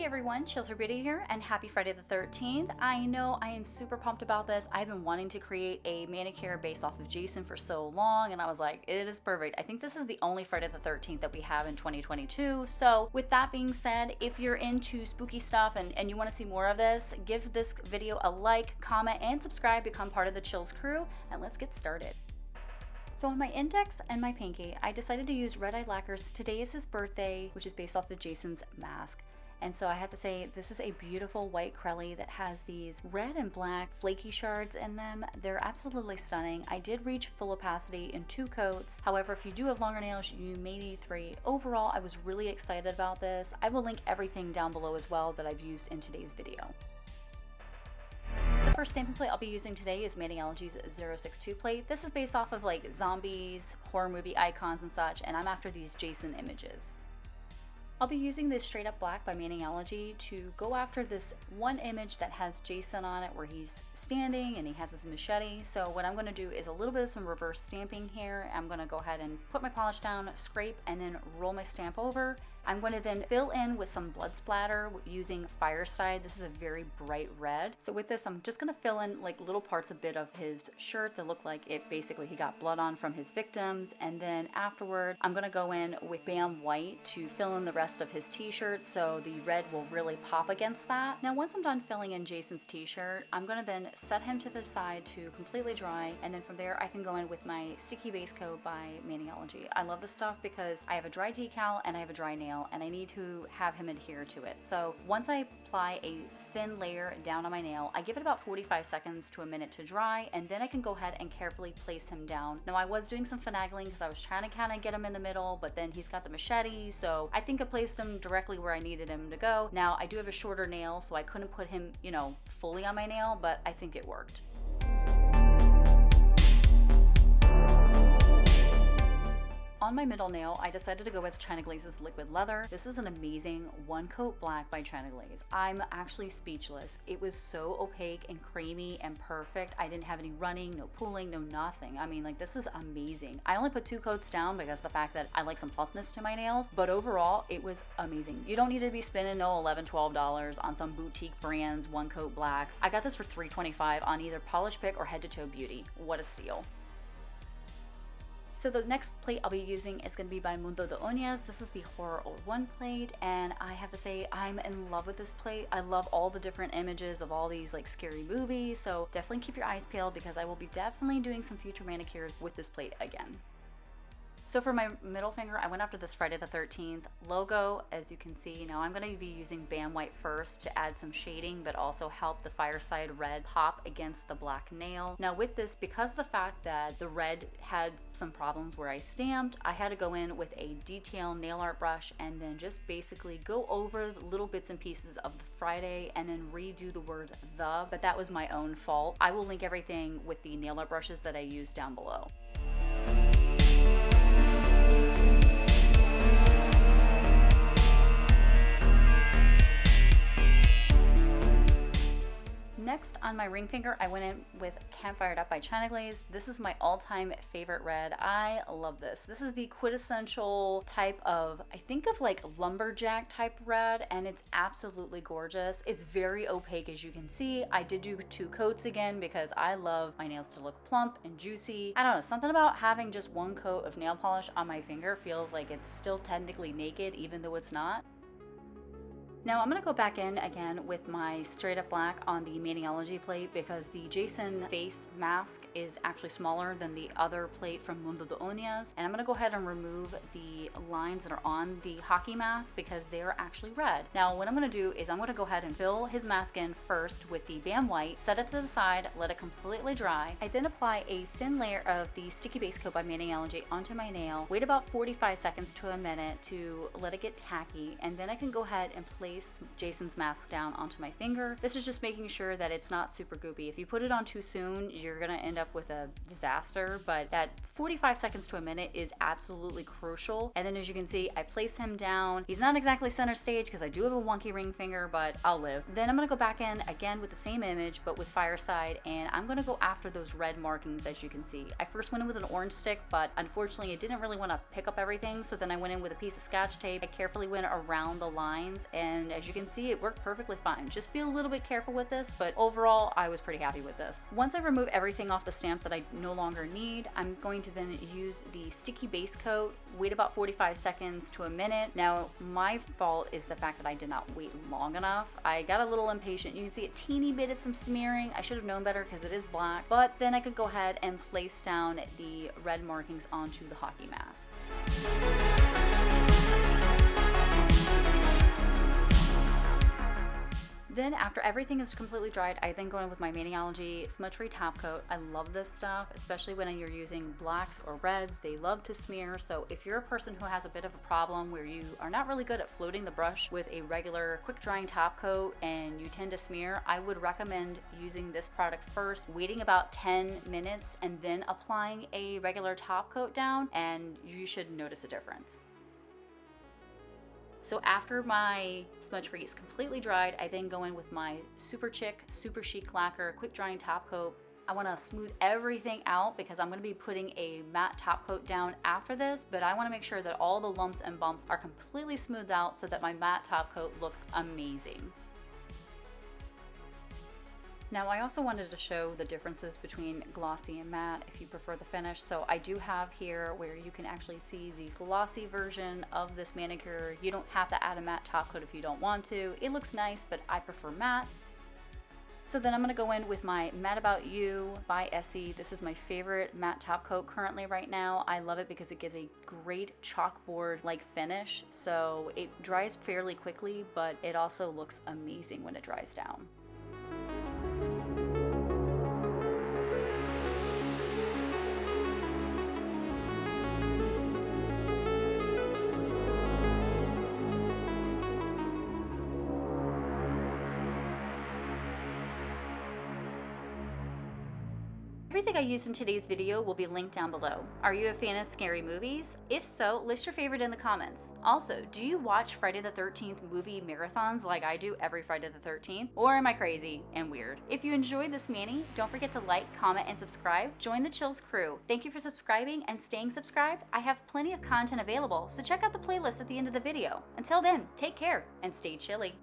everyone, 𝗂𝗁𝗵𝗔 here, and happy Friday the 13th. I know I am super pumped about this. I've been wanting to create a manicure based off of Jason for so long, and I was like, it is perfect. I think this is the only Friday the 13th that we have in 2022. So with that being said, if you're into spooky stuff and you want to see more of this, give this video a like, comment, and subscribe, become part of the Chills crew, and let's get started. So on my index and my pinky, I decided to use red eye lacquers. Today is his birthday, which is based off of Jason's mask. And so I have to say, this is a beautiful white 𝗀𝗃 that has these red and black flaky shards in them. They're absolutely stunning. I did reach full opacity in 2 coats. However, if you do have longer nails, you may need 3. Overall, I was really excited about this. I will link everything down below as well that I've used in today's video. The first stamping plate I'll be using today is Maniology's 062 plate. This is based off of like zombies, horror movie icons and such, and I'm after these Jason images. I'll be using this Straight Up Black by Maniology to go after this one image that has Jason on it where he's standing and he has his machete. So what I'm going to do is a little bit of some reverse stamping here. I'm going to go ahead and put my polish down, scrape, and then roll my stamp over. I'm going to then fill in with some blood splatter using 𝗲𝗏. This is a very bright red. So with this, I'm just going to fill in like little parts a bit of his shirt that look like it basically he got blood on from his victims. And then afterward, I'm going to go in with 𝗡𝗏 white to fill in the rest of his t-shirt so the red will really pop against that. Now once I'm done filling in Jason's t-shirt, I'm going to then set him to the side to completely dry, and then from there I can go in with my 𝗪𝗃𝗍𝗀𝗏 by Maniology. I love this stuff because I have a dry decal and I have a dry nail, and I need to have him adhere to it. So once I apply a thin layer down on my nail, I give it about 45 seconds to a minute to dry, and then I can go ahead and carefully place him down. Now I was doing some finagling because I was trying to kind of get him in the middle, but then he's got the machete, so I think I placed him directly where I needed him to go. Now I do have a shorter nail, so I couldn't put him, you know, fully on my nail, but I think it worked. On my middle nail, I decided to go with China Glaze's Liquid Leather. This is an amazing 1-coat black by China Glaze. I'm actually speechless. It was so opaque and creamy and perfect. I didn't have any running, no pooling, no nothing. I mean, like, this is amazing. I only put 2 coats down because of the fact that I like some plumpness to my nails, but overall, it was amazing. You don't need to be spending no $11, $12 on some boutique brands 1-coat blacks. I got this for $3.25 on either Polish Pick or Head to Toe Beauty. What a steal. So the next plate I'll be using is going to be by Mundo de Uñas. This is the Horror 01 plate, and I have to say I'm in love with this plate. I love all the different images of all these like scary movies, so definitely keep your eyes peeled because I will be definitely doing some future manicures with this plate again. So for my middle finger, I went after this Friday the 13th logo. As you can see, now I'm going to be using 𝗡𝗏 white first to add some shading, but also help the 𝗲𝗏 red pop against the black nail. Now with this, because of the fact that the red had some problems where I stamped, I had to go in with a detail nail art brush and then just basically go over the little bits and pieces of the Friday and then redo the word 𝗧, but that was my own fault. I will link everything with the nail art brushes that I used down below. Next, on my ring finger, I went in with Campfired by China Glaze. This is my all-time favorite red. I love this. This is the quintessential type of, I think of like lumberjack type red, and it's absolutely gorgeous. It's very opaque, as you can see. I did do 2 coats again because I love my nails to look plump and juicy. I don't know, something about having just 1 coat of nail polish on my finger feels like it's still technically naked even though it's not. Now I'm going to go back in again with my Straight Up Black on the Maniology plate because the Jason face mask is actually smaller than the other plate from Mundo de Uñas, and I'm going to go ahead and remove the lines that are on the hockey mask because they are actually red. Now what I'm going to do is I'm going to go ahead and fill his mask in first with the 𝗡𝗏 white, set it to the side, let it completely dry. I then apply a thin layer of the Sticky Base Coat by Maniology onto my nail, wait about 45 seconds to a minute to let it get tacky, and then I can go ahead and place Jason's mask down onto my finger. This is just making sure that it's not super goopy. If you put it on too soon, you're gonna end up with a disaster, but that 45 seconds to a minute is absolutely crucial. And then as you can see, I place him down. He's not exactly center stage because I do have a wonky ring finger, but I'll live. Then I'm gonna go back in again with the same image, but with 𝗲𝗏, and I'm gonna go after those red markings, as you can see. I first went in with an orange stick, but unfortunately it didn't really want to pick up everything, so then I went in with a piece of Scotch tape. I carefully went around the lines and and as you can see, it worked perfectly fine. Just be a little bit careful with this, but overall, I was pretty happy with this. Once I remove everything off the stamp that I no longer need, I'm going to then use the sticky base coat, wait about 45 seconds to a minute. Now, my fault is the fact that I did not wait long enough. I got a little impatient. You can see a teeny bit of some smearing. I should have known better because it is black, but then I could go ahead and place down the red markings onto the hockey mask. Then after everything is completely dried, I then go in with my Maniology smudge-free top coat. I love this stuff, especially when you're using blacks or reds. They love to smear, so if you're a person who has a bit of a problem where you are not really good at floating the brush with a regular quick drying top coat and you tend to smear, I would recommend using this product first, waiting about 10 minutes and then applying a regular top coat down, and you should notice a difference. So after my smudge free is completely dried, I then go in with my Super Chic Super Chic Lacquer quick drying top coat. I want to smooth everything out because I'm going to be putting a matte top coat down after this, but I want to make sure that all the lumps and bumps are completely smoothed out so that my matte top coat looks amazing. Now, I also wanted to show the differences between glossy and matte if you prefer the finish. So I do have here where you can actually see the glossy version of this manicure. You don't have to add a matte top coat if you don't want to. It looks nice, but I prefer matte. So then I'm going to go in with my Matte About You by 𝗍𝗍. This is my favorite matte top coat currently right now. I love it because it gives a great chalkboard-like finish. So it dries fairly quickly, but it also looks amazing when it dries down. Everything I used in today's video will be linked down below. Are you a fan of scary movies? If so, list your favorite in the comments. Also, do you watch Friday the 13th movie marathons like I do every Friday the 13th? Or am I crazy and weird? If you enjoyed this mani, don't forget to like, comment, and subscribe. Join the Chills crew. Thank you for subscribing and staying subscribed. I have plenty of content available, so check out the playlist at the end of the video. Until then, take care and stay chilly.